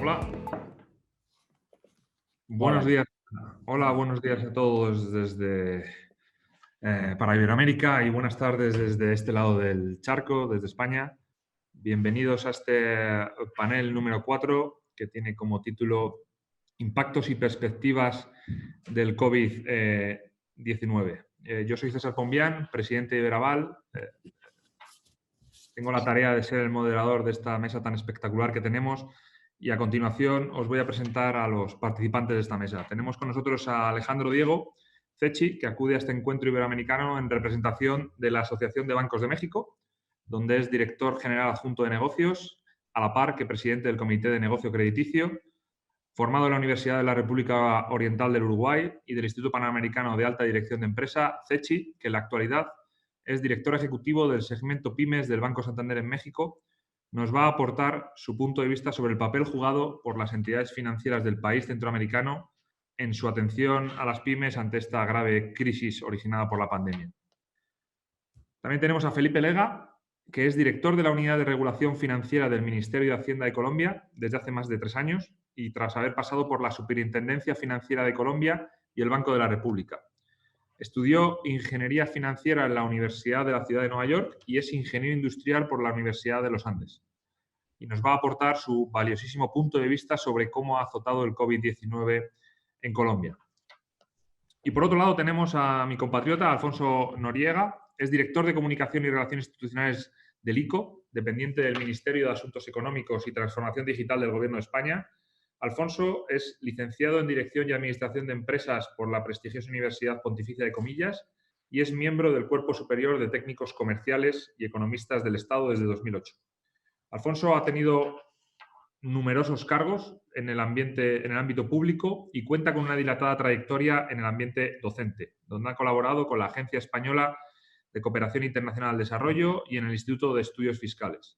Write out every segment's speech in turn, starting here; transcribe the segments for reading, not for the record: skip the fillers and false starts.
Hola, buenos Hola. días. Hola, buenos días a todos desde para Iberoamérica y buenas tardes desde este lado del charco, desde España. Bienvenidos a este panel número 4 que tiene como título Impactos y perspectivas del COVID-19. Yo soy César Pombián, presidente de Iberaval. Tengo la tarea de ser el moderador de esta mesa tan espectacular que tenemos y a continuación os voy a presentar a los participantes de esta mesa. Tenemos con nosotros a Alejandro Diego Cechi, que acude a este encuentro iberoamericano en representación de la Asociación de Bancos de México, donde es director general adjunto de negocios, a la par que presidente del Comité de Negocio Crediticio, formado en la Universidad de la República Oriental del Uruguay y del Instituto Panamericano de Alta Dirección de Empresa, Cechi, que en la actualidad es director ejecutivo del segmento Pymes del Banco Santander en México, nos va a aportar su punto de vista sobre el papel jugado por las entidades financieras del país centroamericano en su atención a las pymes ante esta grave crisis originada por la pandemia. También tenemos a Felipe Lega, que es director de la Unidad de Regulación Financiera del Ministerio de Hacienda de Colombia desde hace más de 3 años y tras haber pasado por la Superintendencia Financiera de Colombia y el Banco de la República. Estudió Ingeniería Financiera en la Universidad de la Ciudad de Nueva York y es ingeniero industrial por la Universidad de los Andes. Y nos va a aportar su valiosísimo punto de vista sobre cómo ha azotado el COVID-19 en Colombia. Y por otro lado tenemos a mi compatriota Alfonso Noriega, es director de Comunicación y Relaciones Institucionales del ICO, dependiente del Ministerio de Asuntos Económicos y Transformación Digital del Gobierno de España. Alfonso es licenciado en Dirección y Administración de Empresas por la prestigiosa Universidad Pontificia de Comillas y es miembro del Cuerpo Superior de Técnicos Comerciales y Economistas del Estado desde 2008. Alfonso ha tenido numerosos cargos en el ámbito público y cuenta con una dilatada trayectoria en el ambiente docente, donde ha colaborado con la Agencia Española de Cooperación Internacional al Desarrollo y en el Instituto de Estudios Fiscales.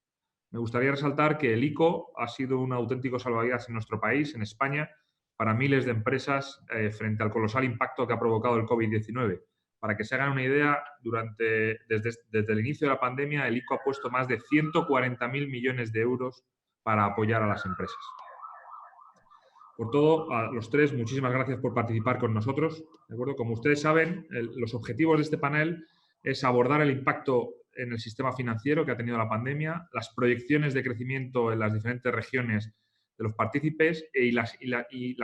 Me gustaría resaltar que el ICO ha sido un auténtico salvavidas en nuestro país, en España, para miles de empresas frente al colosal impacto que ha provocado el COVID-19. Para que se hagan una idea, desde el inicio de la pandemia, el ICO ha puesto más de 140.000 millones de euros para apoyar a las empresas. Por todo, a los tres, muchísimas gracias por participar con nosotros. ¿De acuerdo? Como ustedes saben, los objetivos de este panel es abordar el impacto en el sistema financiero que ha tenido la pandemia, las proyecciones de crecimiento en las diferentes regiones de los partícipes y las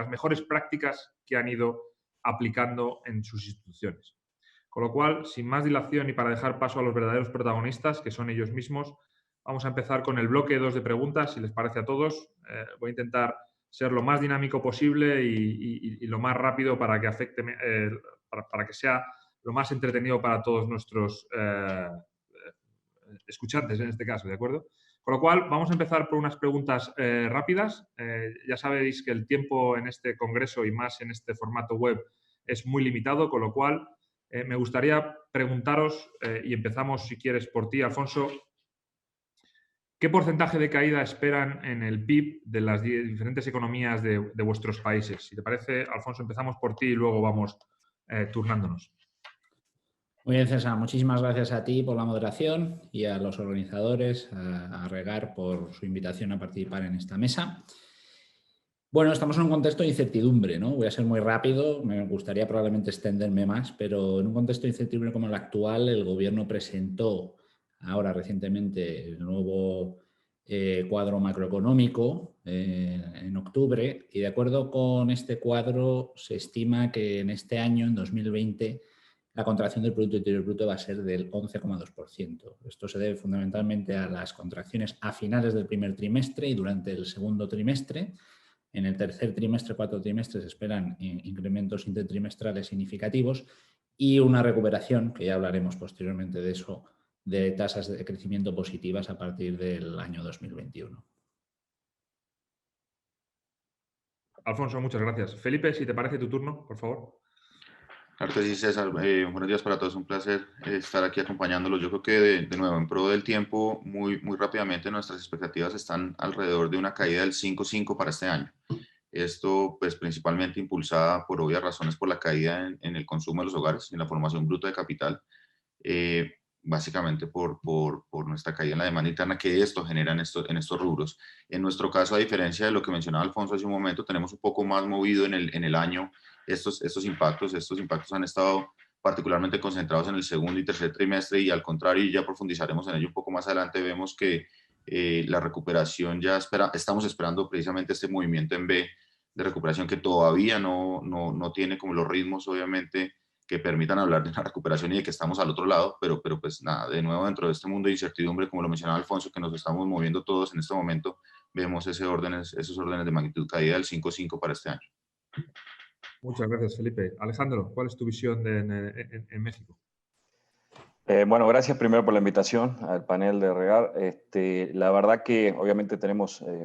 mejores prácticas que han ido aplicando en sus instituciones. Con lo cual, sin más dilación y para dejar paso a los verdaderos protagonistas, que son ellos mismos, vamos a empezar con el bloque 2 de preguntas, si les parece a todos. Voy a intentar ser lo más dinámico posible y lo más rápido para que afecte, para que sea lo más entretenido para todos nuestros escuchantes en este caso, ¿de acuerdo? Con lo cual, vamos a empezar por unas preguntas rápidas. Ya sabéis que el tiempo en este congreso y más en este formato web es muy limitado, con lo cual me gustaría preguntaros, y empezamos si quieres por ti, Alfonso, ¿qué porcentaje de caída esperan en el PIB de las diferentes economías de vuestros países? Si te parece, Alfonso, empezamos por ti y luego vamos turnándonos. Muy bien, César. Muchísimas gracias a ti por la moderación y a los organizadores, a Regar, por su invitación a participar en esta mesa. Bueno, estamos en un contexto de incertidumbre, ¿no? Voy a ser muy rápido, me gustaría probablemente extenderme más, pero en un contexto de incertidumbre como el actual, el Gobierno presentó ahora recientemente el nuevo cuadro macroeconómico en octubre, y de acuerdo con este cuadro se estima que en este año, en 2020, la contracción del Producto Interior Bruto va a ser del 11,2%. Esto se debe fundamentalmente a las contracciones a finales del primer trimestre y durante el segundo trimestre. En el tercer trimestre, cuarto trimestre, se esperan incrementos intertrimestrales significativos y una recuperación, que ya hablaremos posteriormente de eso, de tasas de crecimiento positivas a partir del año 2021. Alfonso, muchas gracias. Felipe, si te parece tu turno, por favor. Claro que sí, César. Buenos días para todos. Un placer estar aquí acompañándolos. Yo creo que de nuevo, en pro del tiempo, muy rápidamente nuestras expectativas están alrededor de una caída del 5,5 para este año. Esto, pues, principalmente impulsada por obvias razones por la caída en el consumo de los hogares y en la formación bruta de capital. básicamente por nuestra caída en la demanda interna que esto genera en estos rubros. En nuestro caso, a diferencia de lo que mencionaba Alfonso hace un momento, tenemos un poco más movido en el año estos impactos. Estos impactos han estado particularmente concentrados en el segundo y tercer trimestre, y al contrario, y ya profundizaremos en ello un poco más adelante, vemos que la recuperación estamos esperando precisamente este movimiento en B de recuperación que todavía no tiene como los ritmos, obviamente, que permitan hablar de una recuperación y de que estamos al otro lado, pero pues nada, de nuevo dentro de este mundo de incertidumbre, como lo mencionaba Alfonso, que nos estamos moviendo todos en este momento, vemos esos órdenes de magnitud caída del 5.5 para este año. Muchas gracias, Felipe. Alejandro, ¿cuál es tu visión en México? Bueno, gracias primero por la invitación al panel de Regar. La verdad que obviamente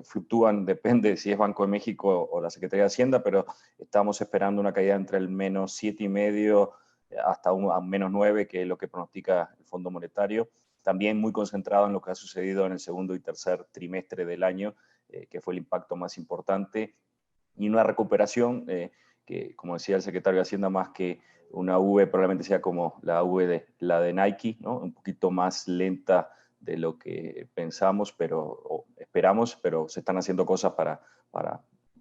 fluctúan, depende si es Banco de México o la Secretaría de Hacienda, pero estamos esperando una caída entre el menos 7,5 hasta a menos 9, que es lo que pronostica el Fondo Monetario. También muy concentrado en lo que ha sucedido en el segundo y tercer trimestre del año, que fue el impacto más importante, y una recuperación que, como decía el secretario de Hacienda, más que una V probablemente sea como la de Nike, ¿no? Un poquito más lenta de lo que pensamos, o esperamos, pero se están haciendo cosas para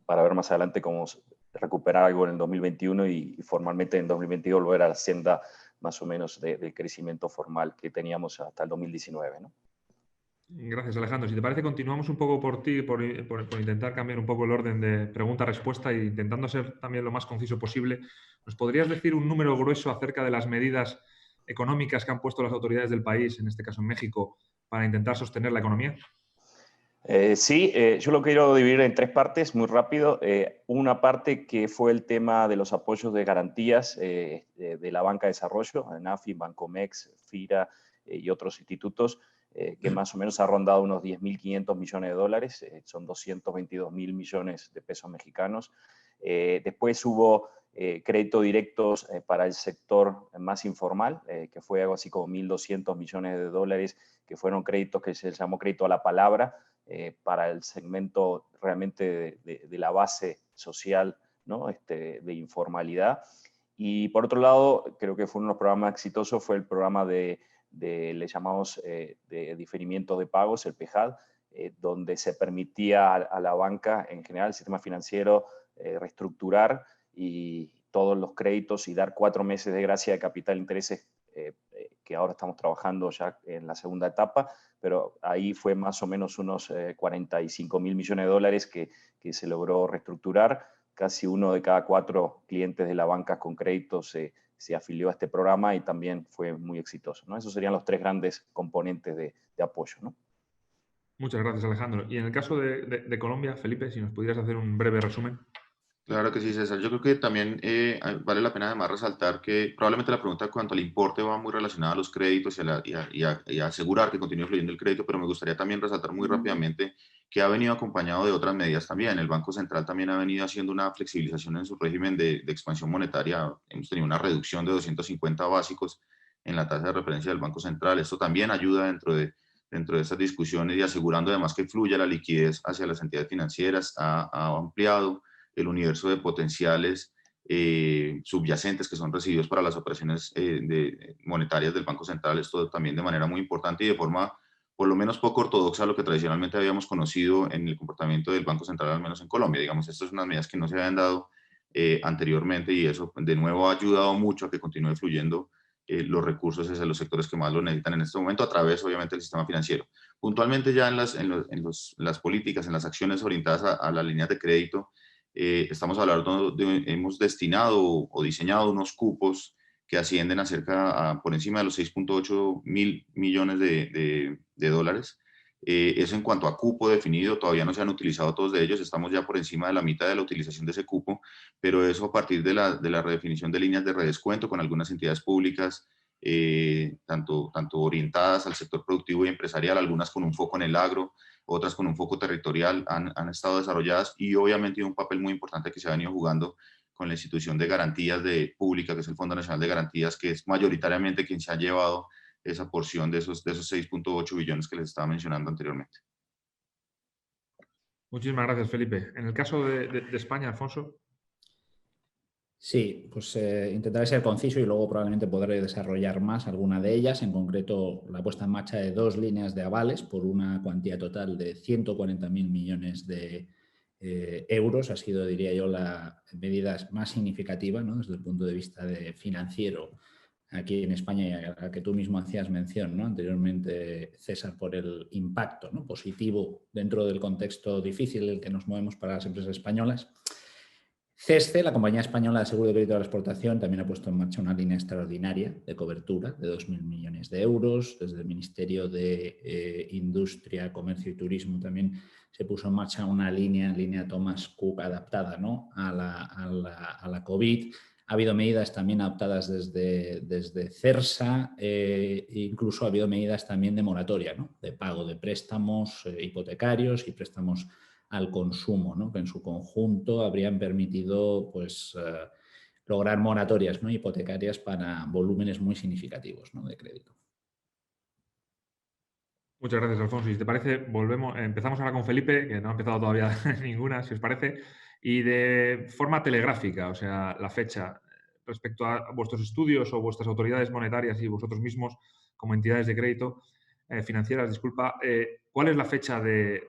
ver más adelante cómo recuperar algo en el 2021 y formalmente en 2022 volver a la senda más o menos del crecimiento formal que teníamos hasta el 2019, ¿no? Gracias, Alejandro. Si te parece, continuamos un poco por ti, por intentar cambiar un poco el orden de pregunta-respuesta e intentando ser también lo más conciso posible. ¿Nos podrías decir un número grueso acerca de las medidas económicas que han puesto las autoridades del país, en este caso en México, para intentar sostener la economía? Sí, yo lo quiero dividir en tres partes, muy rápido. Una parte que fue el tema de los apoyos de garantías de la banca de desarrollo, NAFI, Bancomex, FIRA y otros institutos, que más o menos ha rondado unos 10.500 millones de dólares, son 222.000 millones de pesos mexicanos. Después hubo créditos directos para el sector más informal, que fue algo así como 1.200 millones de dólares, que fueron créditos que se llamó crédito a la palabra, para el segmento realmente de la base social, ¿no? De informalidad. Y por otro lado, creo que fue uno de los programas exitosos, fue el programa le llamamos de diferimiento de pagos, el PEJAD, donde se permitía a la banca, en general, el sistema financiero, reestructurar y todos los créditos y dar 4 meses de gracia de capital e intereses, que ahora estamos trabajando ya en la segunda etapa, pero ahí fue más o menos unos 45.000 millones de dólares que se logró reestructurar. Casi 1 de cada 4 clientes de la banca con créditos se afilió a este programa y también fue muy exitoso, ¿no? Esos serían los 3 grandes componentes de apoyo, ¿no? Muchas gracias, Alejandro. Y en el caso de Colombia, Felipe, si nos pudieras hacer un breve resumen. Claro que sí, César. Yo creo que también vale la pena además resaltar que probablemente la pregunta cuanto al importe va muy relacionada a los créditos y a asegurar que continúe fluyendo el crédito, pero me gustaría también resaltar muy rápidamente que ha venido acompañado de otras medidas también. El Banco Central también ha venido haciendo una flexibilización en su régimen de expansión monetaria. Hemos tenido una reducción de 250 básicos en la tasa de referencia del Banco Central. Esto también ayuda dentro de estas discusiones y asegurando además que fluya la liquidez hacia las entidades financieras. Ha ampliado el universo de potenciales subyacentes que son recibidos para las operaciones monetarias del Banco Central. Esto también de manera muy importante y de forma por lo menos poco ortodoxa a lo que tradicionalmente habíamos conocido en el comportamiento del Banco Central, al menos en Colombia. Digamos, estas son unas medidas que no se habían dado anteriormente, y eso de nuevo ha ayudado mucho a que continúe fluyendo los recursos hacia los sectores que más lo necesitan en este momento, a través obviamente del sistema financiero. Puntualmente ya en las políticas, en las acciones orientadas a las líneas de crédito, estamos hablando hemos destinado o diseñado unos cupos que ascienden a por encima de los 6.8 mil millones de dólares. Eso en cuanto a cupo definido, todavía no se han utilizado todos de ellos, estamos ya por encima de la mitad de la utilización de ese cupo, pero eso a partir de la redefinición de líneas de redescuento con algunas entidades públicas, tanto orientadas al sector productivo y empresarial, algunas con un foco en el agro, otras con un foco territorial, han estado desarrolladas, y obviamente un papel muy importante que se ha venido jugando con la institución de garantías pública, que es el Fondo Nacional de Garantías, que es mayoritariamente quien se ha llevado esa porción de esos 6.8 billones que les estaba mencionando anteriormente. Muchísimas gracias, Felipe. En el caso de España, Alfonso. Sí, pues intentaré ser conciso y luego probablemente podré desarrollar más alguna de ellas, en concreto la puesta en marcha de 2 líneas de avales por una cuantía total de 140.000 millones de euros. Ha sido, diría yo, la medida más significativa, ¿no?, desde el punto de vista financiero aquí en España, y a la que tú mismo hacías mención, ¿no?, anteriormente, César, por el impacto, ¿no?, positivo dentro del contexto difícil en el que nos movemos para las empresas españolas. CESCE, la Compañía Española de Seguro de Crédito a la Exportación, también ha puesto en marcha una línea extraordinaria de cobertura de 2.000 millones de euros. Desde el Ministerio de Industria, Comercio y Turismo también se puso en marcha una línea Thomas Cook adaptada, ¿no?, a la COVID. Ha habido medidas también adoptadas desde CERSA, incluso ha habido medidas también de moratoria, ¿no?, de pago de préstamos hipotecarios y préstamos al consumo, ¿no?, que en su conjunto habrían permitido, pues, lograr moratorias, ¿no?, hipotecarias para volúmenes muy significativos, ¿no?, de crédito. Muchas gracias, Alfonso. Y si te parece, empezamos ahora con Felipe, que no ha empezado todavía ninguna, si os parece, y de forma telegráfica, o sea, la fecha respecto a vuestros estudios o vuestras autoridades monetarias y vosotros mismos como entidades de crédito, financieras, disculpa, ¿cuál es la fecha de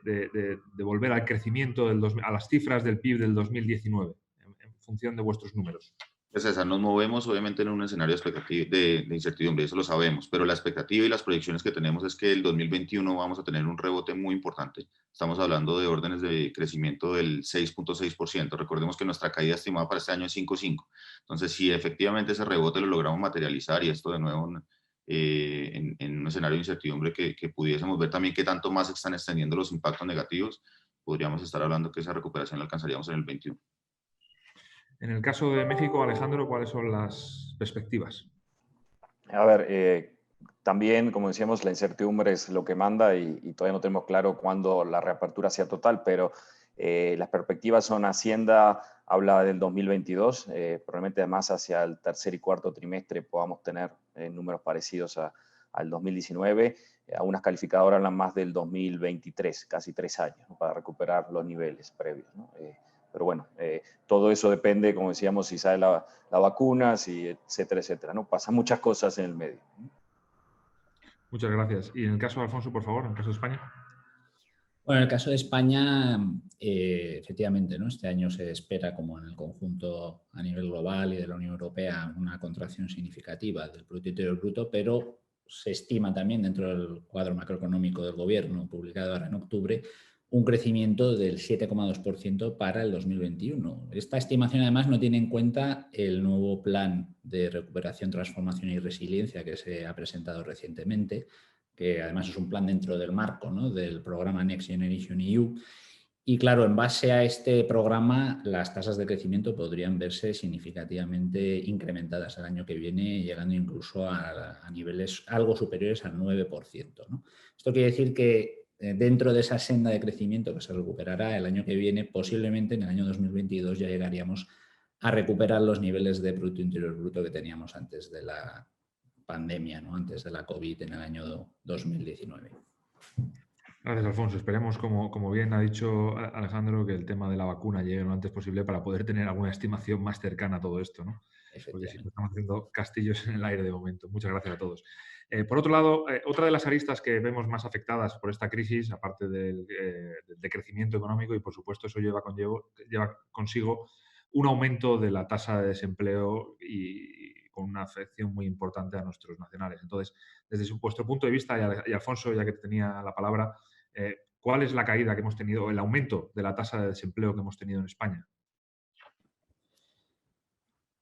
volver al crecimiento, a las cifras del PIB del 2019, en función de vuestros números? Pues César, nos movemos obviamente en un escenario de incertidumbre, eso lo sabemos, pero la expectativa y las proyecciones que tenemos es que el 2021 vamos a tener un rebote muy importante. Estamos hablando de órdenes de crecimiento del 6.6%. Recordemos que nuestra caída estimada para este año es 5.5. Entonces, si efectivamente ese rebote lo logramos materializar y esto de nuevo en un escenario de incertidumbre que pudiésemos ver también qué tanto más se están extendiendo los impactos negativos, podríamos estar hablando que esa recuperación la alcanzaríamos en el 21. En el caso de México, Alejandro, ¿cuáles son las perspectivas? A ver, también, como decíamos, la incertidumbre es lo que manda y todavía no tenemos claro cuándo la reapertura sea total, pero las perspectivas son: Hacienda habla del 2022, probablemente además hacia el tercer y cuarto trimestre podamos tener números parecidos al 2019. Algunas calificadoras hablan más del 2023, casi 3 años, ¿no?, para recuperar los niveles previos, ¿no? Pero bueno, todo eso depende, como decíamos, si sale la vacuna, si, etcétera, etcétera, ¿no? Pasan muchas cosas en el medio. Muchas gracias. Y en el caso de Alfonso, por favor, en el caso de España. Bueno, en el caso de España, efectivamente, ¿no?, este año se espera, como en el conjunto a nivel global y de la Unión Europea, una contracción significativa del Producto Interior Bruto, pero se estima también, dentro del cuadro macroeconómico del Gobierno, publicado ahora en octubre, un crecimiento del 7,2% para el 2021. Esta estimación, además, no tiene en cuenta el nuevo plan de recuperación, transformación y resiliencia que se ha presentado recientemente, que además es un plan dentro del marco, ¿no?, del programa Next Generation EU. Y claro, en base a este programa, las tasas de crecimiento podrían verse significativamente incrementadas el año que viene, llegando incluso a niveles algo superiores al 9%, ¿no? Esto quiere decir que dentro de esa senda de crecimiento que se recuperará el año que viene, posiblemente en el año 2022 ya llegaríamos a recuperar los niveles de Producto Interior Bruto que teníamos antes de la pandemia, ¿no?, antes de la COVID, en el año 2019. Gracias, Alfonso. Esperemos, como bien ha dicho Alejandro, que el tema de la vacuna llegue lo antes posible para poder tener alguna estimación más cercana a todo esto, ¿no? Porque si no, estamos haciendo castillos en el aire de momento. Muchas gracias a todos. Por otro lado, otra de las aristas que vemos más afectadas por esta crisis, aparte del decrecimiento económico, y por supuesto eso lleva consigo un aumento de la tasa de desempleo y con una afección muy importante a nuestros nacionales. Entonces, desde vuestro punto de vista, y Alfonso, ya que tenía la palabra, ¿cuál es la caída que hemos tenido, el aumento de la tasa de desempleo que hemos tenido en España?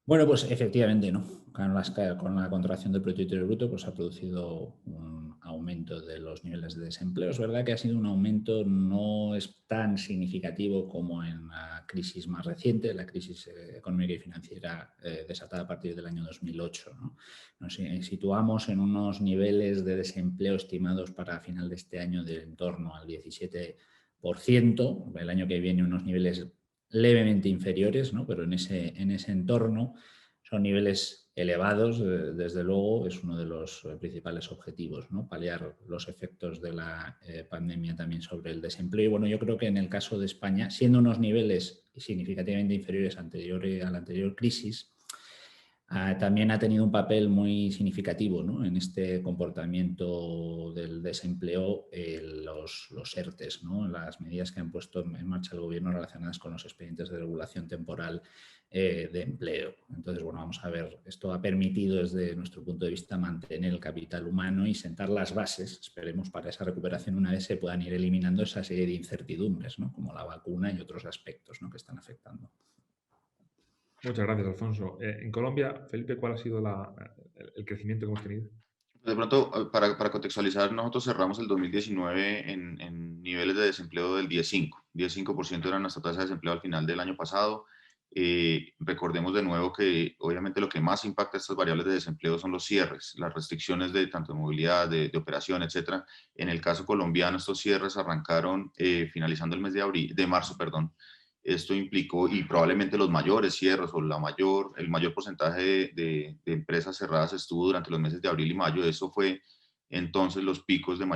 Bueno, pues efectivamente, ¿no? Con la contracción del Producto Interior Bruto, pues ha producido un aumento de los niveles de desempleo. Es verdad que ha sido un aumento, no es tan significativo como en la crisis más reciente, la crisis económica y financiera desatada a partir del año 2008, ¿no? Nos situamos en unos niveles de desempleo estimados para final de este año de en torno al 17%, el año que viene unos niveles levemente inferiores, ¿no?, pero en ese entorno, son niveles elevados, desde luego, es uno de los principales objetivos, ¿no? Paliar los efectos de la pandemia también sobre el desempleo. Y bueno, yo creo que en el caso de España, siendo unos niveles significativamente inferiores a la anterior crisis, también ha tenido un papel muy significativo, ¿no?, en este comportamiento del desempleo, los ERTEs, ¿no?, las medidas que han puesto en marcha el Gobierno relacionadas con los expedientes de regulación temporal de empleo. Entonces, bueno, vamos a ver, esto ha permitido desde nuestro punto de vista mantener el capital humano y sentar las bases, esperemos, para esa recuperación una vez se puedan ir eliminando esa serie de incertidumbres, ¿no?, como la vacuna y otros aspectos, ¿no?, que están afectando. Muchas gracias, Alfonso. En Colombia, Felipe, ¿cuál ha sido el crecimiento que hemos tenido? De pronto, para contextualizar, nosotros cerramos el 2019 en niveles de desempleo del 10,5%. 10,5% era nuestra tasa de desempleo al final del año pasado. Recordemos de nuevo que obviamente lo que más impacta estas variables de desempleo son los cierres, las restricciones de tanto de movilidad, de operación, etcétera. En el caso colombiano, estos cierres arrancaron finalizando el mes de marzo, perdón. Esto implicó, y probablemente los mayores cierres o el mayor porcentaje de empresas cerradas estuvo durante los meses de abril y mayo. Eso fue entonces los picos de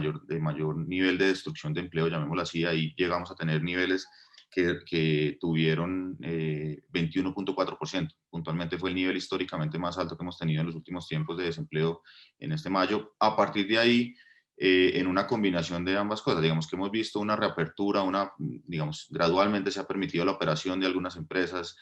mayor nivel de destrucción de empleo, llamémoslo así. Ahí llegamos a tener niveles que tuvieron 21,4%. Puntualmente fue el nivel históricamente más alto que hemos tenido en los últimos tiempos de desempleo en este mayo. A partir de ahí, en una combinación de ambas cosas, digamos que hemos visto una reapertura, digamos, gradualmente se ha permitido la operación de algunas empresas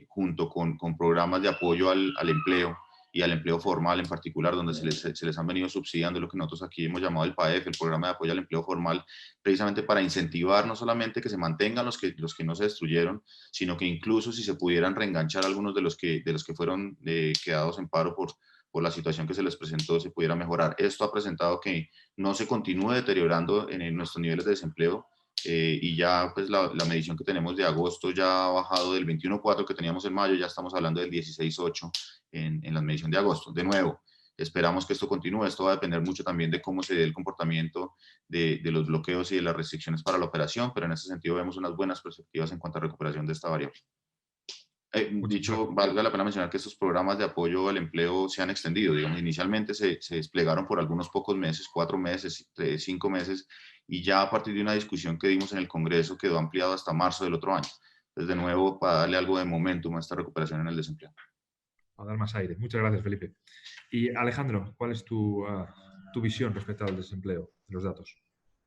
junto con programas de apoyo al empleo y al empleo formal en particular, donde se les han venido subsidiando lo que nosotros aquí hemos llamado el PAEF, el Programa de Apoyo al Empleo Formal, precisamente para incentivar no solamente que se mantengan los que no se destruyeron, sino que incluso si se pudieran reenganchar algunos de los que fueron quedados en paro por la situación que se les presentó, se pudiera mejorar. Esto ha presentado que no se continúe deteriorando en nuestros niveles de desempleo, y ya pues la medición que tenemos de agosto ya ha bajado del 21,4 que teníamos en mayo, ya estamos hablando del 16,8 en la medición de agosto. De nuevo, esperamos que esto continúe. Esto va a depender mucho también de cómo se dé el comportamiento de los bloqueos y de las restricciones para la operación, pero en ese sentido vemos unas buenas perspectivas en cuanto a recuperación de esta variable. Dicho, valga la pena mencionar que estos programas de apoyo al empleo se han extendido. Digamos, inicialmente se desplegaron por algunos pocos meses, 4 meses, 5 meses, y ya a partir de una discusión que dimos en el Congreso quedó ampliado hasta marzo del otro año. Entonces, de nuevo, para darle algo de momentum a esta recuperación en el desempleo. A dar más aire. Muchas gracias, Felipe. Y Alejandro, ¿cuál es tu visión respecto al desempleo, los datos?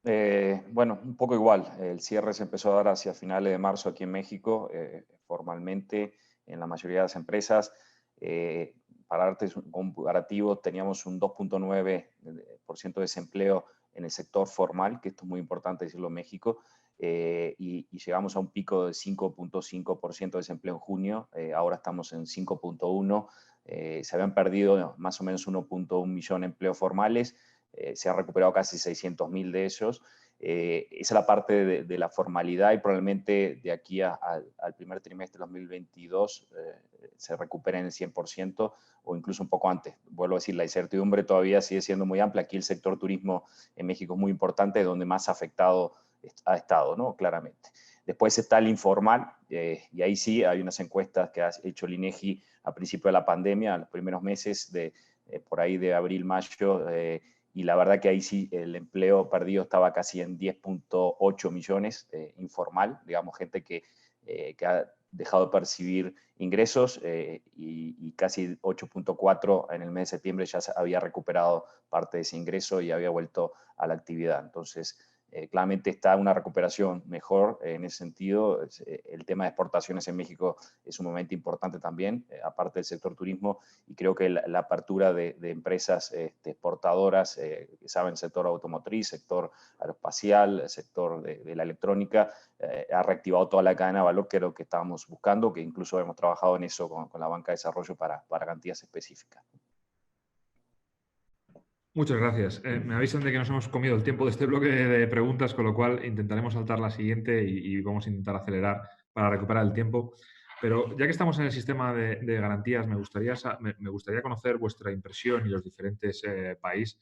Bueno, un poco igual. El cierre se empezó a dar hacia finales de marzo aquí en México, formalmente en la mayoría de las empresas. Para darte un comparativo, teníamos un 2,9% de desempleo en el sector formal, que esto es muy importante decirlo en México, y llegamos a un pico de 5,5% de desempleo en junio. Ahora estamos en 5,1%. Se habían perdido más o menos 1,1 millón de empleos formales. Se han recuperado casi 600.000 de ellos. Esa es la parte de la formalidad, y probablemente de aquí al primer trimestre de 2022 se recuperen el 100% o incluso un poco antes. Vuelvo a decir, la incertidumbre todavía sigue siendo muy amplia. Aquí el sector turismo en México es muy importante, donde más afectado ha estado, ¿no? Claramente. Después está el informal, y ahí sí hay unas encuestas que ha hecho el INEGI a principio de la pandemia, a los primeros meses, por ahí de abril, mayo, y la verdad que ahí sí el empleo perdido estaba casi en 10,8 millones informal, digamos, gente que ha dejado de percibir ingresos, y casi 8,4 en el mes de septiembre ya había recuperado parte de ese ingreso y había vuelto a la actividad. Entonces, claramente está una recuperación mejor en ese sentido. El tema de exportaciones en México es un momento importante también, aparte del sector turismo, y creo que la apertura de empresas exportadoras, que saben, sector automotriz, sector aeroespacial, sector de la electrónica, ha reactivado toda la cadena de valor, que es lo que estábamos buscando, que incluso hemos trabajado en eso con la banca de desarrollo para garantías específicas. Muchas gracias. Me avisan de que nos hemos comido el tiempo de este bloque de preguntas, con lo cual intentaremos saltar la siguiente y vamos a intentar acelerar para recuperar el tiempo. Pero ya que estamos en el sistema de garantías, me gustaría conocer vuestra impresión y los diferentes países.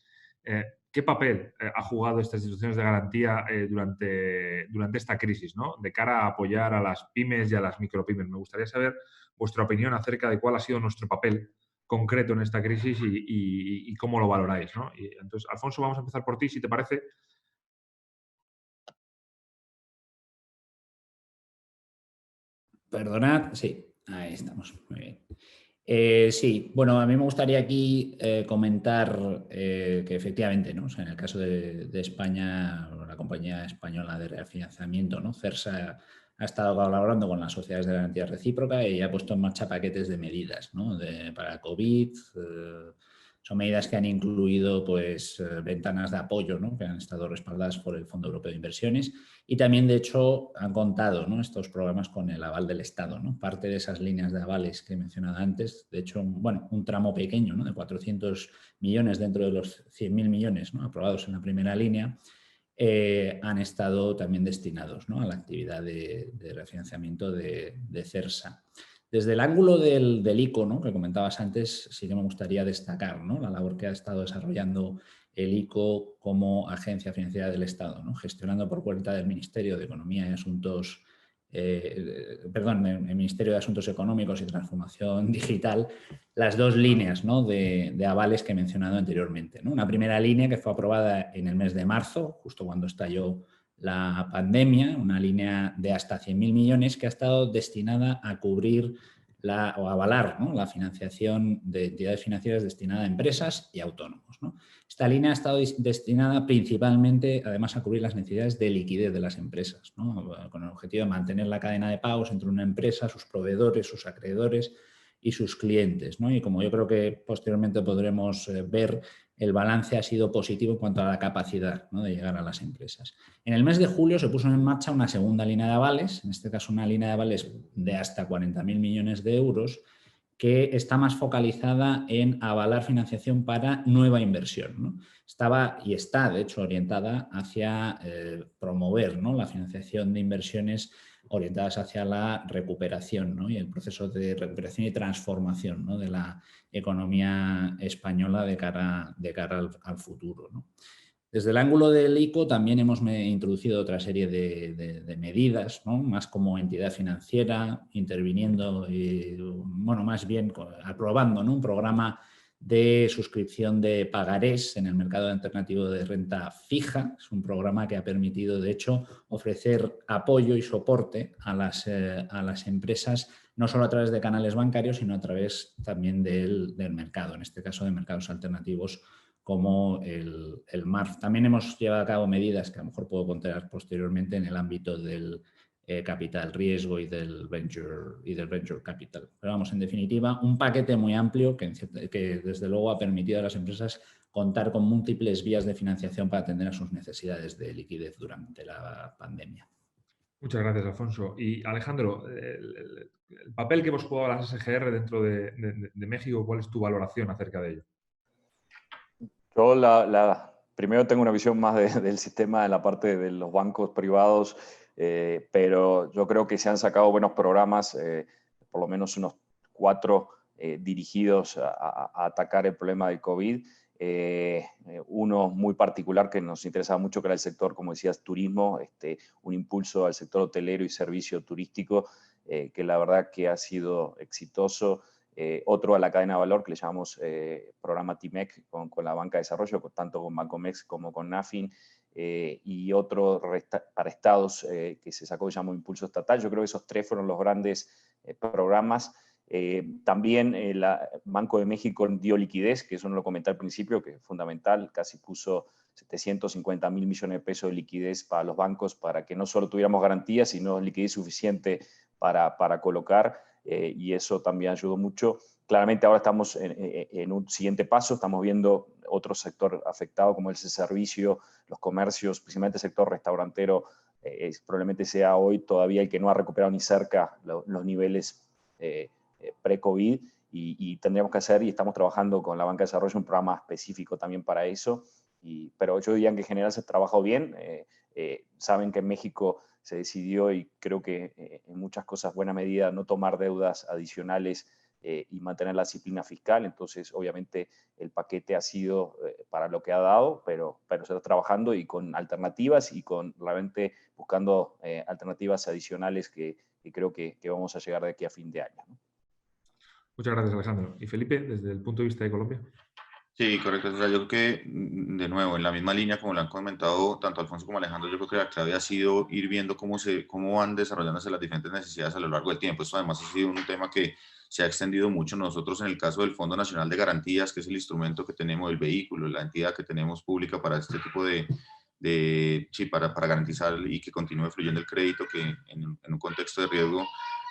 ¿Qué papel ha jugado estas instituciones de garantía durante esta crisis, ¿no?, de cara a apoyar a las pymes y a las micropymes? Me gustaría saber vuestra opinión acerca de cuál ha sido nuestro papel concreto en esta crisis y cómo lo valoráis, ¿no? Y entonces, Alfonso, vamos a empezar por ti, si te parece. Perdonad, sí, ahí estamos, muy bien. Sí, bueno, a mí me gustaría aquí comentar que efectivamente, ¿no? O sea, en el caso de España, la compañía española de refinanciamiento, ¿no? CERSA, ha estado colaborando con las sociedades de garantía recíproca y ha puesto en marcha paquetes de medidas, ¿no? Para COVID. Son medidas que han incluido pues, ventanas de apoyo, ¿no? Que han estado respaldadas por el Fondo Europeo de Inversiones y también, de hecho, han contado, ¿no? estos programas con el aval del Estado, ¿no? Parte de esas líneas de avales que he mencionado antes, de hecho, bueno, un tramo pequeño, ¿no? De 400 millones dentro de los 100.000 millones, ¿no? aprobados en la primera línea, han estado también destinados, ¿no? a la actividad de refinanciamiento de CERSA. Desde el ángulo del ICO, ¿no? que comentabas antes, sí que me gustaría destacar, ¿no? la labor que ha estado desarrollando el ICO como agencia financiera del Estado, ¿no? gestionando por cuenta del Ministerio de Economía y Asuntos, el Ministerio de Asuntos Económicos y Transformación Digital, las dos líneas, ¿no? de avales que he mencionado anteriormente, ¿no? Una primera línea que fue aprobada en el mes de marzo, justo cuando estalló la pandemia, una línea de hasta 100.000 millones que ha estado destinada a cubrir o avalar, ¿no? la financiación de entidades financieras destinada a empresas y autónomos, ¿no? Esta línea ha estado destinada principalmente, además, a cubrir las necesidades de liquidez de las empresas, ¿no? Con el objetivo de mantener la cadena de pagos entre una empresa, sus proveedores, sus acreedores y sus clientes, ¿no? Y como yo creo que posteriormente podremos ver, el balance ha sido positivo en cuanto a la capacidad, ¿no? de llegar a las empresas. En el mes de julio se puso en marcha una segunda línea de avales, en este caso una línea de avales de hasta 40.000 millones de euros, que está más focalizada en avalar financiación para nueva inversión, ¿no? Estaba y está, de hecho, orientada hacia promover, ¿no? la financiación de inversiones orientadas hacia la recuperación, ¿no? y el proceso de recuperación y transformación, ¿no? de la economía española de cara al futuro, ¿no? Desde el ángulo del ICO también hemos introducido otra serie de medidas, ¿no? más como entidad financiera, interviniendo, bueno, más bien aprobando, ¿no? un programa de suscripción de pagarés en el mercado alternativo de renta fija. Es un programa que ha permitido, de hecho, ofrecer apoyo y soporte a las empresas, no solo a través de canales bancarios, sino a través también del mercado, en este caso de mercados alternativos como el MARF. También hemos llevado a cabo medidas que a lo mejor puedo contar posteriormente en el ámbito del capital riesgo y del venture capital. Pero vamos, en definitiva, un paquete muy amplio que desde luego ha permitido a las empresas contar con múltiples vías de financiación para atender a sus necesidades de liquidez durante la pandemia. Muchas gracias, Alfonso. Y Alejandro, el papel que hemos jugado las SGR dentro de México, ¿cuál es tu valoración acerca de ello? Yo primero tengo una visión más del sistema en la parte de los bancos privados, pero yo creo que se han sacado buenos programas, por lo menos unos 4 dirigidos a atacar el problema del COVID. Uno muy particular que nos interesaba mucho, que era el sector, como decías, turismo, un impulso al sector hotelero y servicio turístico, que la verdad que ha sido exitoso. Otro a la cadena de valor que le llamamos programa TIMEC con la banca de desarrollo, tanto con Bancomex como con Nafin, y otro para estados que se sacó, llamó Impulso Estatal. Yo creo que esos 3 fueron los grandes programas. También el Banco de México dio liquidez, que eso no lo comenté al principio, que es fundamental, casi puso 750.000 millones de pesos de liquidez para los bancos, para que no solo tuviéramos garantías, sino liquidez suficiente para colocar. Y eso también ayudó mucho. Claramente ahora estamos en un siguiente paso, estamos viendo otro sector afectado como es el servicio, los comercios, principalmente el sector restaurantero, probablemente sea hoy todavía el que no ha recuperado ni cerca los niveles pre-COVID, y tendríamos que hacer, y estamos trabajando con la banca de desarrollo, un programa específico también para eso. Pero yo diría que en general se ha trabajado bien. Saben que en México se decidió, y creo que en muchas cosas buena medida, no tomar deudas adicionales y mantener la disciplina fiscal. Entonces, obviamente, el paquete ha sido para lo que ha dado, pero se está trabajando y con alternativas y con realmente buscando alternativas adicionales que creo que vamos a llegar de aquí a fin de año, ¿no? Muchas gracias, Alejandro. Y Felipe, desde el punto de vista de Colombia. Sí, correcto. O sea, yo creo que, de nuevo, en la misma línea, como lo han comentado tanto Alfonso como Alejandro, yo creo que la clave ha sido ir viendo cómo van desarrollándose las diferentes necesidades a lo largo del tiempo. Esto además ha sido un tema que se ha extendido mucho. Nosotros, en el caso del Fondo Nacional de Garantías, que es el instrumento que tenemos, el vehículo, la entidad que tenemos pública para este tipo sí, para garantizar y que continúe fluyendo el crédito, que en un contexto de riesgo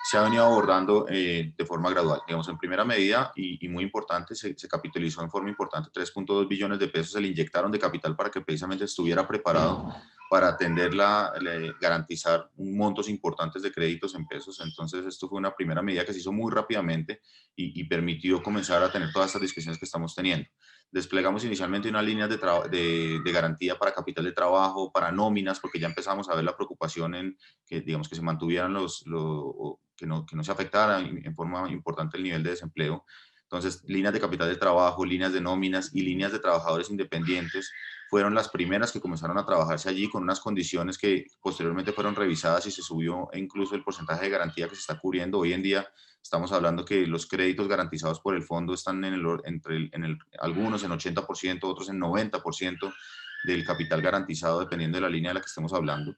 se ha venido abordando de forma gradual. Digamos, en primera medida y muy importante, se capitalizó en forma importante, 3.2 billones de pesos se le inyectaron de capital para que precisamente estuviera preparado para atender garantizar montos importantes de créditos en pesos. Entonces, esto fue una primera medida que se hizo muy rápidamente y permitió comenzar a tener todas estas discusiones que estamos teniendo. Desplegamos inicialmente unas líneas de garantía para capital de trabajo, para nóminas, porque ya empezamos a ver la preocupación en que, digamos, que se mantuvieran que no se afectara en forma importante el nivel de desempleo. Entonces, líneas de capital de trabajo, líneas de nóminas y líneas de trabajadores independientes fueron las primeras que comenzaron a trabajarse allí con unas condiciones que posteriormente fueron revisadas y se subió incluso el porcentaje de garantía que se está cubriendo. Hoy en día estamos hablando que los créditos garantizados por el fondo están algunos en 80%, otros en 90% del capital garantizado, dependiendo de la línea de la que estemos hablando.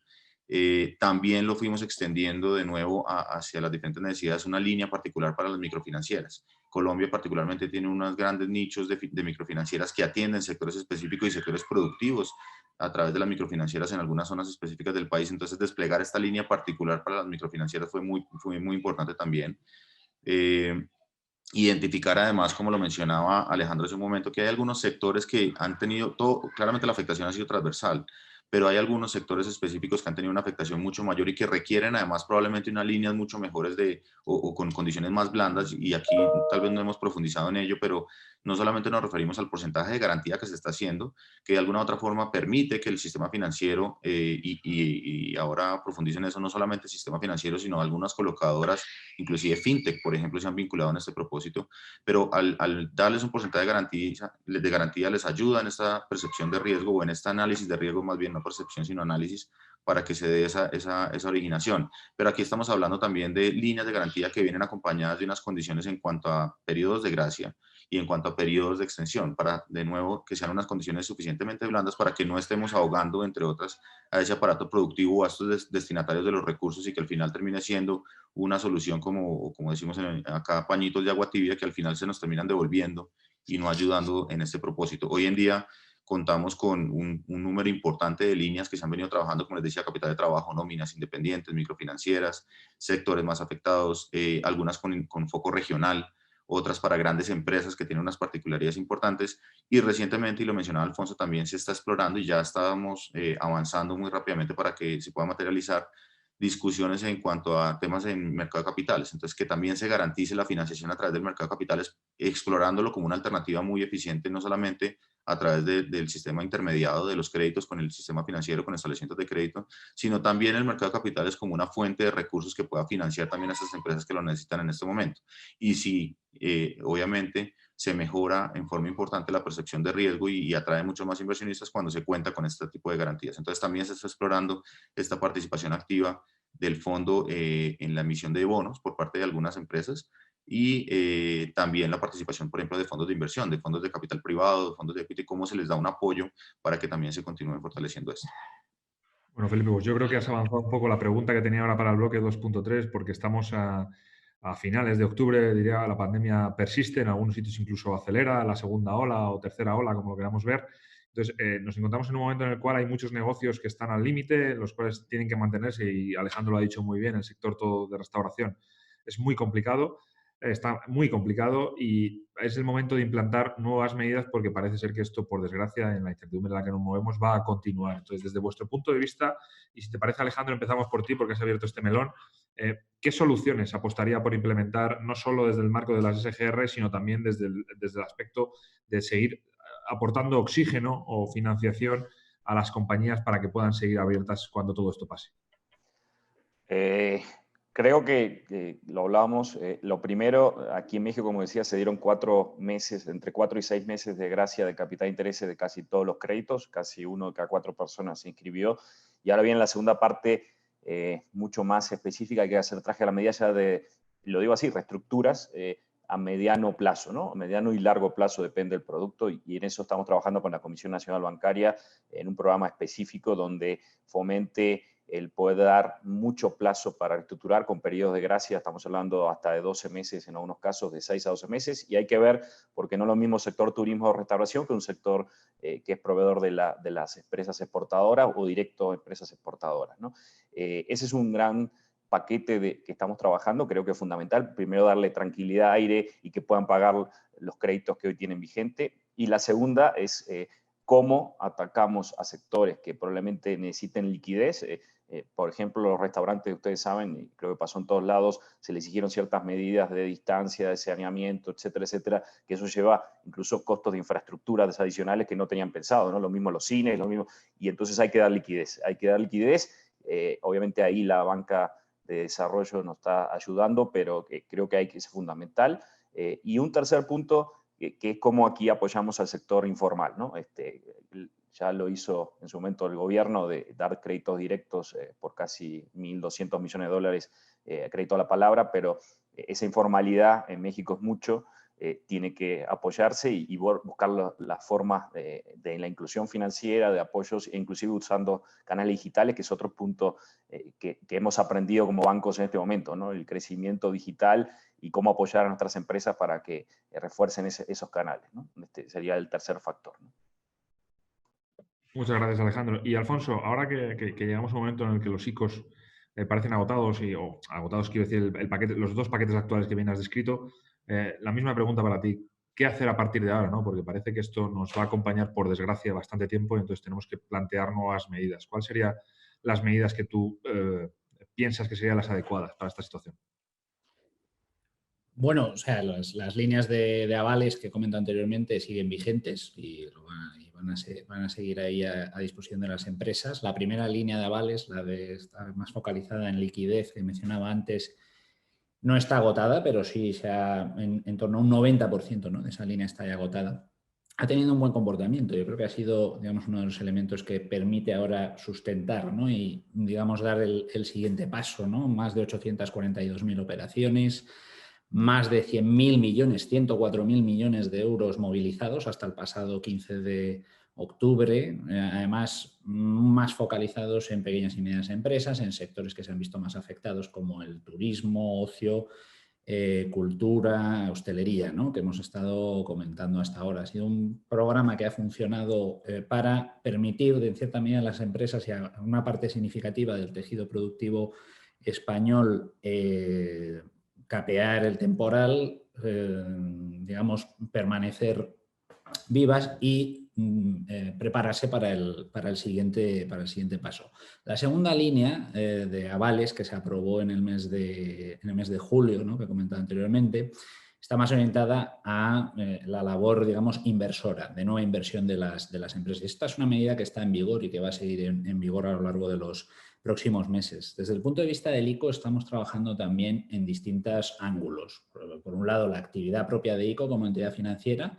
También lo fuimos extendiendo de nuevo hacia las diferentes necesidades, una línea particular para las microfinancieras. Colombia particularmente tiene unos grandes nichos de microfinancieras que atienden sectores específicos y sectores productivos a través de las microfinancieras en algunas zonas específicas del país. Entonces, desplegar esta línea particular para las microfinancieras fue muy importante también. Identificar además, como lo mencionaba Alejandro hace un momento, que hay algunos sectores que han tenido, claramente la afectación ha sido transversal, pero hay algunos sectores específicos que han tenido una afectación mucho mayor y que requieren además probablemente unas líneas mucho mejores o con condiciones más blandas, y aquí tal vez no hemos profundizado en ello, pero no solamente nos referimos al porcentaje de garantía que se está haciendo, que de alguna u otra forma permite que el sistema financiero, y ahora profundizo en eso, no solamente el sistema financiero, sino algunas colocadoras, inclusive fintech, por ejemplo, se han vinculado en este propósito, pero al darles un porcentaje de garantía les ayuda en esta percepción de riesgo o en este análisis de riesgo, más bien no percepción sino análisis, para que se dé esa originación. Pero aquí estamos hablando también de líneas de garantía que vienen acompañadas de unas condiciones en cuanto a periodos de gracia y en cuanto a periodos de extensión, para de nuevo que sean unas condiciones suficientemente blandas para que no estemos ahogando, entre otras, a ese aparato productivo o a estos destinatarios de los recursos, y que al final termine siendo una solución como decimos acá, pañitos de agua tibia, que al final se nos terminan devolviendo y no ayudando en este propósito. Hoy en día contamos con un número importante de líneas que se han venido trabajando, como les decía, capital de trabajo, nóminas independientes, microfinancieras, sectores más afectados, algunas con foco regional, otras para grandes empresas que tienen unas particularidades importantes, y recientemente, y lo mencionaba Alfonso, también se está explorando y ya estábamos avanzando muy rápidamente para que se pueda materializar discusiones en cuanto a temas en mercado de capitales. Entonces, que también se garantice la financiación a través del mercado de capitales, explorándolo como una alternativa muy eficiente, no solamente a través del sistema intermediado de los créditos con el sistema financiero, con establecimientos de crédito, sino también el mercado de capitales como una fuente de recursos que pueda financiar también a esas empresas que lo necesitan en este momento. Y si, obviamente, se mejora en forma importante la percepción de riesgo y atrae muchos más inversionistas cuando se cuenta con este tipo de garantías. Entonces, también se está explorando esta participación activa del fondo en la emisión de bonos por parte de algunas empresas, y también la participación, por ejemplo, de fondos de inversión, de fondos de capital privado, de fondos de equity, cómo se les da un apoyo para que también se continúe fortaleciendo esto. Bueno, Felipe, pues yo creo que has avanzado un poco la pregunta que tenía ahora para el bloque 2.3, porque estamos a finales de octubre, diría, la pandemia persiste, en algunos sitios incluso acelera, la segunda ola o tercera ola, como lo queramos ver. Entonces, nos encontramos en un momento en el cual hay muchos negocios que están al límite, los cuales tienen que mantenerse, y Alejandro lo ha dicho muy bien, el sector todo de restauración es muy complicado, está muy complicado, y es el momento de implantar nuevas medidas, porque parece ser que esto, por desgracia, en la incertidumbre en la que nos movemos, va a continuar. Entonces, desde vuestro punto de vista, y si te parece, Alejandro, empezamos por ti porque has abierto este melón, ¿qué soluciones apostaría por implementar, no solo desde el marco de las SGR, sino también desde el aspecto de seguir aportando oxígeno o financiación a las compañías para que puedan seguir abiertas cuando todo esto pase? Creo que lo hablábamos. Lo primero, aquí en México, como decía, se dieron 4 meses, entre 4 y 6 meses de gracia de capital de interés de casi todos los créditos, casi 1 de cada 4 personas se inscribió. Y ahora viene la segunda parte, mucho más específica, que hacer traje a la medida ya de, lo digo así, reestructuras. a mediano plazo, ¿no? A mediano y largo plazo depende del producto y en eso estamos trabajando con la Comisión Nacional Bancaria en un programa específico donde fomente el poder dar mucho plazo para reestructurar con periodos de gracia, estamos hablando hasta de 12 meses en algunos casos, de 6 a 12 meses, y hay que ver, porque no es lo mismo sector turismo o restauración que un sector que es proveedor de las empresas exportadoras o directo a empresas exportadoras, ¿no? Ese es un gran paquete que estamos trabajando, creo que es fundamental. Primero, darle tranquilidad, aire y que puedan pagar los créditos que hoy tienen vigente. Y la segunda es cómo atacamos a sectores que probablemente necesiten liquidez. Por ejemplo, los restaurantes, ustedes saben, y creo que pasó en todos lados, se les exigieron ciertas medidas de distancia, de saneamiento, etcétera, etcétera, que eso lleva incluso costos de infraestructura adicionales que no tenían pensado, ¿no? Lo mismo los cines, lo mismo. Y entonces hay que dar liquidez. Hay que dar liquidez. Obviamente ahí la banca de desarrollo nos está ayudando, pero creo que es fundamental. Y un tercer punto, que es cómo aquí apoyamos al sector informal, ¿no? Ya lo hizo en su momento el gobierno de dar créditos directos por casi 1.200 millones de dólares, crédito a la palabra, pero esa informalidad en México es mucho, tiene que apoyarse y buscar las formas de la inclusión financiera, de apoyos, e inclusive usando canales digitales, que es otro punto que hemos aprendido como bancos en este momento, ¿no? El crecimiento digital y cómo apoyar a nuestras empresas para que refuercen esos canales, ¿no? Este sería el tercer factor, ¿no? Muchas gracias, Alejandro. Y Alfonso, ahora que llegamos a un momento en el que los ICOs parecen agotados, o agotados quiero decir el paquete, los dos paquetes actuales que bien has descrito, la misma pregunta para ti. ¿Qué hacer a partir de ahora, ¿no? Porque parece que esto nos va a acompañar, por desgracia, bastante tiempo y entonces tenemos que plantear nuevas medidas. ¿Cuáles serían las medidas que tú piensas que serían las adecuadas para esta situación? Bueno, o sea, las líneas de avales que comento anteriormente siguen vigentes y van a seguir ahí a disposición de las empresas. La primera línea de avales, la de estar más focalizada en liquidez que mencionaba antes, no está agotada, pero sí en torno a un 90%, ¿no?, de esa línea está ya agotada. Ha tenido un buen comportamiento. Yo creo que ha sido, digamos, uno de los elementos que permite ahora sustentar, ¿no?, y, digamos, dar el siguiente paso, ¿no? Más de 842.000 operaciones, más de 100.000 millones, 104.000 millones de euros movilizados hasta el pasado 15 de octubre, además más focalizados en pequeñas y medianas empresas, en sectores que se han visto más afectados como el turismo, ocio, cultura, hostelería, ¿no?, que hemos estado comentando hasta ahora. Ha sido un programa que ha funcionado para permitir, en cierta medida, a las empresas y a una parte significativa del tejido productivo español capear el temporal, digamos, permanecer vivas y prepararse para el siguiente paso. La segunda línea de avales que se aprobó en el mes de julio, ¿no?, que he comentado anteriormente, está más orientada a la labor, digamos, inversora, de nueva inversión de las empresas. Esta es una medida que está en vigor y que va a seguir en vigor a lo largo de los próximos meses. Desde el punto de vista del ICO estamos trabajando también en distintos ángulos. Por un lado, la actividad propia de ICO como entidad financiera,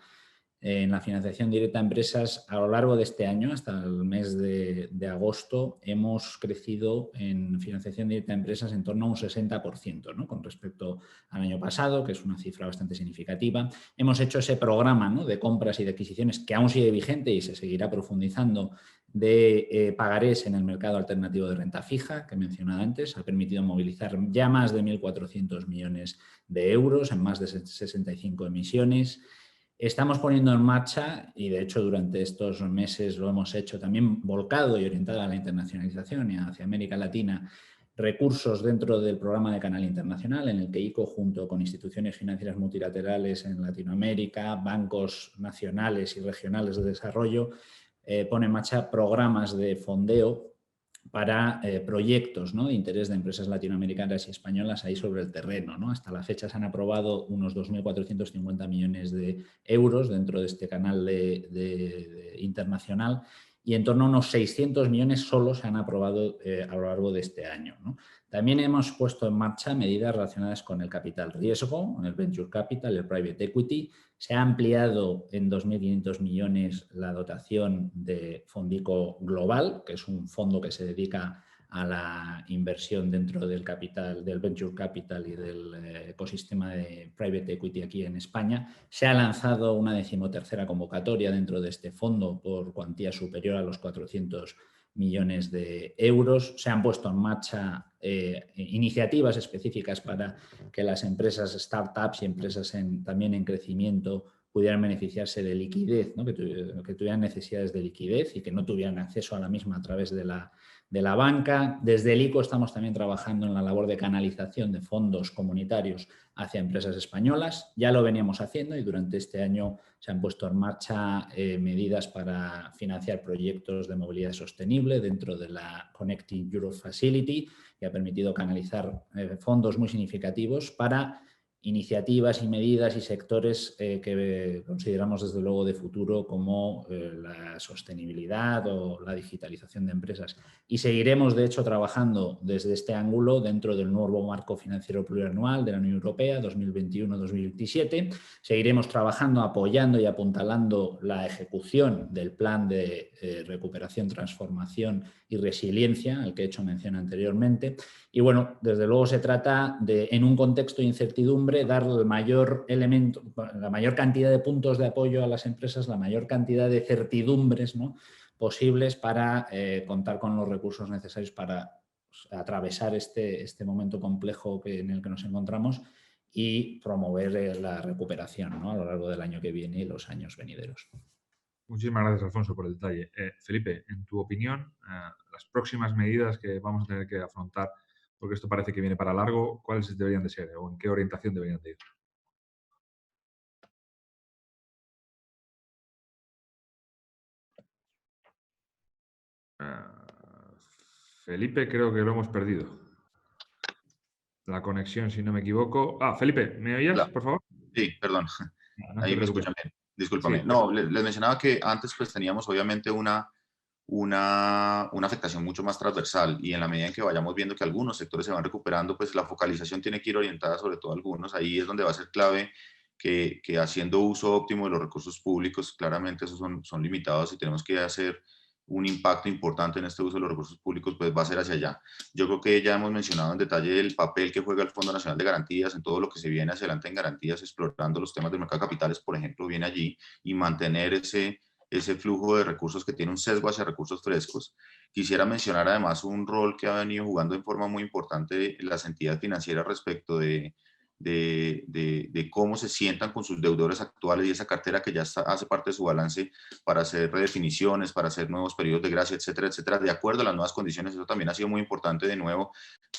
en la financiación directa a empresas. A lo largo de este año, hasta el mes de agosto, hemos crecido en financiación directa a empresas en torno a un 60%, ¿no?, con respecto al año pasado, que es una cifra bastante significativa. Hemos hecho ese programa, ¿no?, de compras y de adquisiciones que aún sigue vigente y se seguirá profundizando, de pagarés en el mercado alternativo de renta fija, que he mencionado antes. Ha permitido movilizar ya más de 1.400 millones de euros en más de 65 emisiones. Estamos poniendo en marcha, y de hecho durante estos meses lo hemos hecho también volcado y orientado a la internacionalización y hacia América Latina, recursos dentro del programa de Canal Internacional, en el que ICO, junto con instituciones financieras multilaterales en Latinoamérica, bancos nacionales y regionales de desarrollo, pone en marcha programas de fondeo para proyectos, ¿no?, de interés de empresas latinoamericanas y españolas ahí sobre el terreno, ¿no? Hasta la fecha se han aprobado unos 2.450 millones de euros dentro de este canal internacional y en torno a unos 600 millones solo se han aprobado a lo largo de este año, ¿no? También hemos puesto en marcha medidas relacionadas con el capital riesgo, el venture capital, el private equity. Se ha ampliado en 2.500 millones la dotación de Fondico Global, que es un fondo que se dedica a la inversión dentro del capital, del venture capital y del ecosistema de private equity aquí en España. Se ha lanzado una 13ª convocatoria dentro de este fondo por cuantía superior a los 400 millones de euros. Se han puesto en marcha iniciativas específicas para que las empresas, startups y empresas también en crecimiento pudieran beneficiarse de liquidez, ¿no? que tuvieran necesidades de liquidez y que no tuvieran acceso a la misma a través de la banca. Desde el ICO estamos también trabajando en la labor de canalización de fondos comunitarios hacia empresas españolas. Ya lo veníamos haciendo y durante este año se han puesto en marcha medidas para financiar proyectos de movilidad sostenible dentro de la Connecting Europe Facility, que ha permitido canalizar fondos muy significativos para iniciativas y medidas y sectores que consideramos desde luego de futuro como la sostenibilidad o la digitalización de empresas. Y seguiremos, de hecho, trabajando desde este ángulo dentro del nuevo marco financiero plurianual de la Unión Europea 2021-2027. Seguiremos trabajando, apoyando y apuntalando la ejecución del plan de recuperación, transformación y resiliencia, al que he hecho mención anteriormente. Y bueno, desde luego se trata de, en un contexto de incertidumbre, dar el mayor elemento, la mayor cantidad de puntos de apoyo a las empresas, la mayor cantidad de certidumbres, ¿no?, posibles para contar con los recursos necesarios para atravesar este momento complejo en el que nos encontramos y promover la recuperación, ¿no?, a lo largo del año que viene y los años venideros. Muchísimas gracias, Alfonso, por el detalle. Felipe, en tu opinión, las próximas medidas que vamos a tener que afrontar, porque esto parece que viene para largo, ¿cuáles deberían de ser o en qué orientación deberían de ir? Felipe, creo que lo hemos perdido. La conexión, si no me equivoco. Felipe, ¿me oías, Hola. por favor? Sí, perdón. No te Ahí me preocupes. escuchan bien. Discúlpame. Sí, No, les mencionaba que antes pues teníamos obviamente una afectación mucho más transversal y en la medida en que vayamos viendo que algunos sectores se van recuperando, pues la focalización tiene que ir orientada sobre todo a algunos. Ahí es donde va a ser clave que haciendo uso óptimo de los recursos públicos, claramente esos son limitados y tenemos que hacer un impacto importante en este uso de los recursos públicos, pues va a ser hacia allá. Yo creo que ya hemos mencionado en detalle el papel que juega el Fondo Nacional de Garantías en todo lo que se viene hacia adelante en garantías, explorando los temas del mercado de capitales, por ejemplo, viene allí y mantener ese flujo de recursos que tiene un sesgo hacia recursos frescos. Quisiera mencionar además un rol que ha venido jugando en forma muy importante las entidades financieras respecto de cómo se sientan con sus deudores actuales y esa cartera que ya hace parte de su balance para hacer redefiniciones, para hacer nuevos periodos de gracia, etcétera, etcétera, de acuerdo a las nuevas condiciones. Eso también ha sido muy importante de nuevo,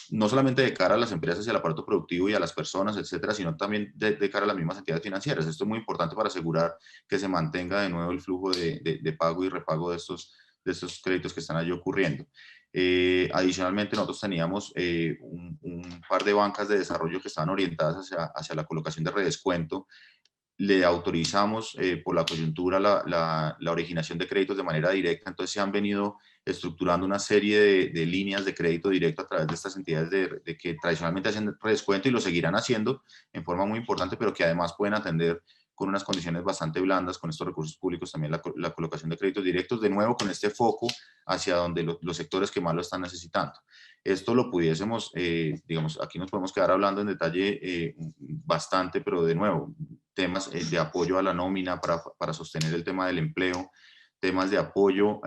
no solamente de cara a las empresas y al aparato productivo y a las personas, etcétera, sino también de cara a las mismas entidades financieras. Esto es muy importante para asegurar que se mantenga de nuevo el flujo de pago y repago de estos créditos que están allí ocurriendo. Adicionalmente, nosotros teníamos un par de bancas de desarrollo que estaban orientadas hacia la colocación de redescuento. Le autorizamos por la coyuntura la originación de créditos de manera directa, entonces se han venido estructurando una serie de líneas de crédito directo a través de estas entidades de que tradicionalmente hacen redescuento y lo seguirán haciendo en forma muy importante, pero que además pueden atender con unas condiciones bastante blandas con estos recursos públicos también la colocación de créditos directos, de nuevo con este foco hacia donde los sectores que más lo están necesitando. Esto lo pudiésemos, digamos, aquí nos podemos quedar hablando en detalle bastante, pero de nuevo, temas de apoyo a la nómina para sostener el tema del empleo, temas de apoyo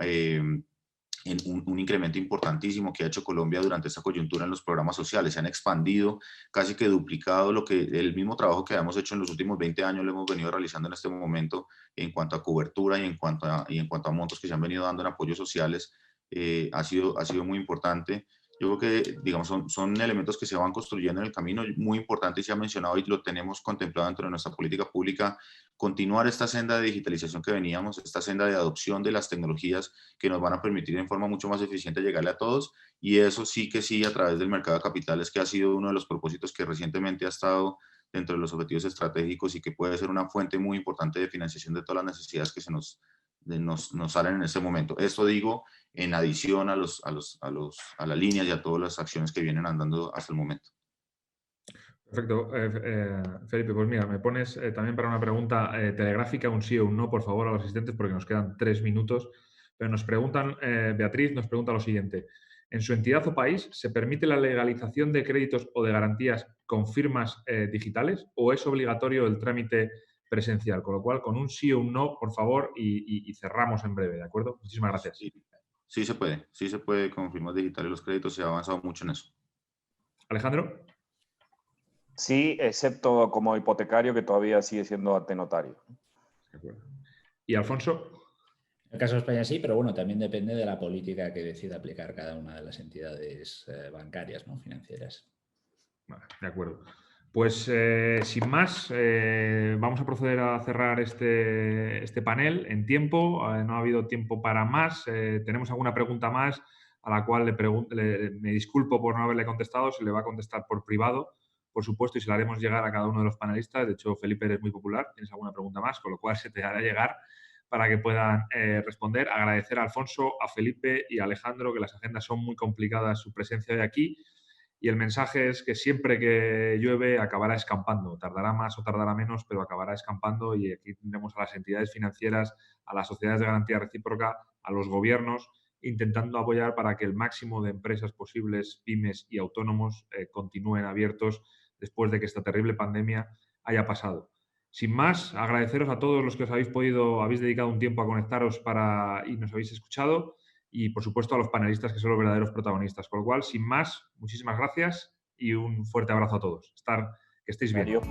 en un incremento importantísimo que ha hecho Colombia durante esta coyuntura en los programas sociales. Se han expandido, casi que duplicado el mismo trabajo que habíamos hecho en los últimos 20 años, lo hemos venido realizando en este momento en cuanto a cobertura y en cuanto a montos que se han venido dando en apoyos sociales. Ha sido muy importante. Yo creo que, digamos, son elementos que se van construyendo en el camino, muy importante y se ha mencionado y lo tenemos contemplado dentro de nuestra política pública, continuar esta senda de digitalización que veníamos, esta senda de adopción de las tecnologías que nos van a permitir en forma mucho más eficiente llegarle a todos, y eso sí que sí a través del mercado de capitales, que ha sido uno de los propósitos que recientemente ha estado dentro de los objetivos estratégicos y que puede ser una fuente muy importante de financiación de todas las necesidades que nos salen en este momento. Esto digo en adición a las líneas y a todas las acciones que vienen andando hasta el momento. Perfecto. Felipe, pues mira, me pones también para una pregunta telegráfica, un sí o un no, por favor, a los asistentes, porque nos quedan 3 minutos Pero nos preguntan, Beatriz nos pregunta lo siguiente. ¿En su entidad o país se permite la legalización de créditos o de garantías con firmas digitales o es obligatorio el trámite presencial? Con lo cual, con un sí o un no, por favor, y cerramos en breve, ¿de acuerdo? Muchísimas gracias. Sí se puede con firmas digitales los créditos, se ha avanzado mucho en eso. Alejandro. Sí, excepto como hipotecario, que todavía sigue siendo ante notario. De acuerdo. ¿Y Alfonso? En el caso de España sí, pero bueno, también depende de la política que decida aplicar cada una de las entidades bancarias, ¿no? Financieras. Vale, de acuerdo. Pues sin más, vamos a proceder a cerrar este panel en tiempo. No ha habido tiempo para más. Tenemos alguna pregunta más a la cual me disculpo por no haberle contestado. Se le va a contestar por privado, por supuesto, y se la haremos llegar a cada uno de los panelistas. De hecho, Felipe, eres muy popular. Tienes alguna pregunta más, con lo cual se te hará llegar para que puedan responder. Agradecer a Alfonso, a Felipe y a Alejandro, que las agendas son muy complicadas, su presencia de aquí. Y el mensaje es que siempre que llueve acabará escampando. Tardará más o tardará menos, pero acabará escampando y aquí tendremos a las entidades financieras, a las sociedades de garantía recíproca, a los gobiernos, intentando apoyar para que el máximo de empresas posibles, pymes y autónomos continúen abiertos después de que esta terrible pandemia haya pasado. Sin más, agradeceros a todos los que os habéis dedicado un tiempo a conectaros y nos habéis escuchado. Y, por supuesto, a los panelistas que son los verdaderos protagonistas. Con lo cual, sin más, muchísimas gracias y un fuerte abrazo a todos. Que estéis bien. Adiós.